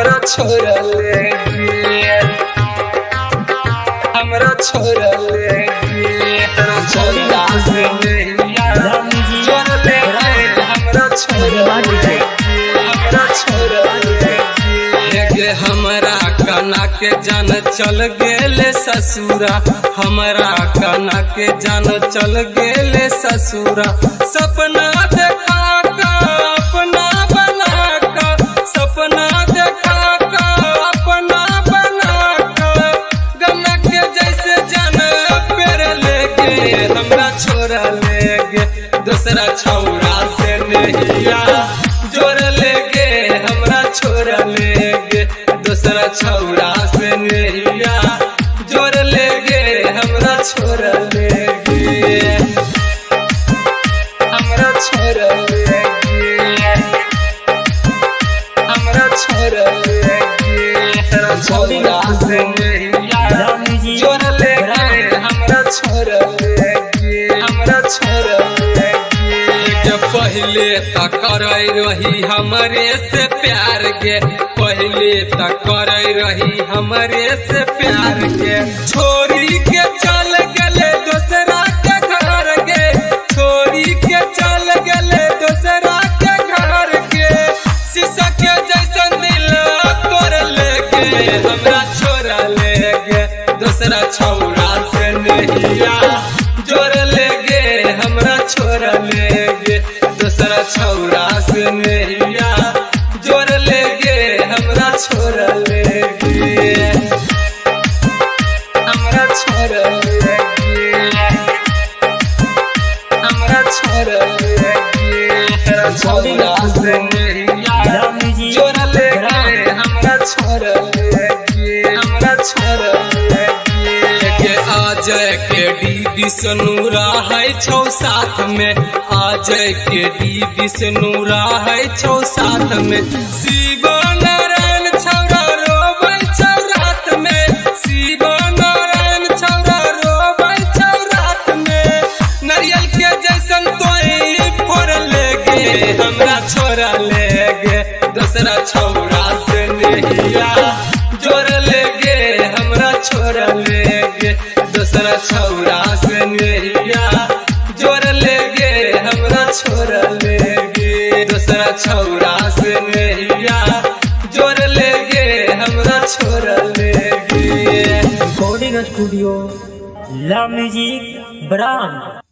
हमरा छोड़ लेगी, हमरा छोड़ लेगी, तेरा छोड़ा से नैया जोड़ लेगी, हमरा छोड़ लेगी, हमरा छोड़ लेगी। हमरा कना के जान चल गेले ससुरा, हमरा कना के जान चल गेले ससुरा। सपना देखा का अपना बना का, सपना देखा का अपना बना का, गन्ना के जैसे जान पेड़ लेके हमरा छोड़ लेगे, दूसरा छौरा से नैया जोड़ लेगे, हमरा छोड़ लेगे, दूसरा छौरा से नैया जोड़ लेगे, हमरा छोड़ लेगे, हमरा छोड़ लेगे, हमरा छोड़ लेगे, तेरा छौरा से नैया जोड़ लेगे, हमरा छोड़ लेगे, हमरा छोड़ लेगे। जब पहले तक करे रही हमरे से प्यार गे, पहले तक करे रही हमरे से प्यार गे, छोरी के चल गले दूसरा के घर गे, छोरी के चल गले दूसरा के घर गे, शीशा के जैसन दिल तोड़ लेगे, हमरा छोड़ लेगे, दूसरा छौरा से नैया जोड़ लेगे, हमरा छोड़ लेगे, दूसरा छौरा से नैया जोड़ लेगे, हमरा छोड़ लेगे, हमरा छोड़ लेगे, हमरा छोड़ लेगे, तेरा छौरा से नैया जोड़ लेगे, हमरा छोड़ लेगे, हमरा छोड़ लेगे। आजय के दीदी सनूरा है छौ साथ में, आजय के दीदी सनूरा है छौ साथ में, शिव नारायण छौरा रोबै छौ रात में, शिव नारायण छौरा रोबै छौ रात में, नारियल के जैसन तोई फोड़ लेगे, हमरा छोड़ लेगे, दूसरा छौरा से नैया जोड़ लेगे, हमरा छोड़ लेगे, दूसरा छौरा से नैया जोड़ लेगे, हमरा छोड़ लेगे, दूसरा छौरा से नैया जोड़ लेगे, हमरा छोड़ लेगे। रिकॉर्डिंग स्टूडियो ला म्यूजिक ब्रांड।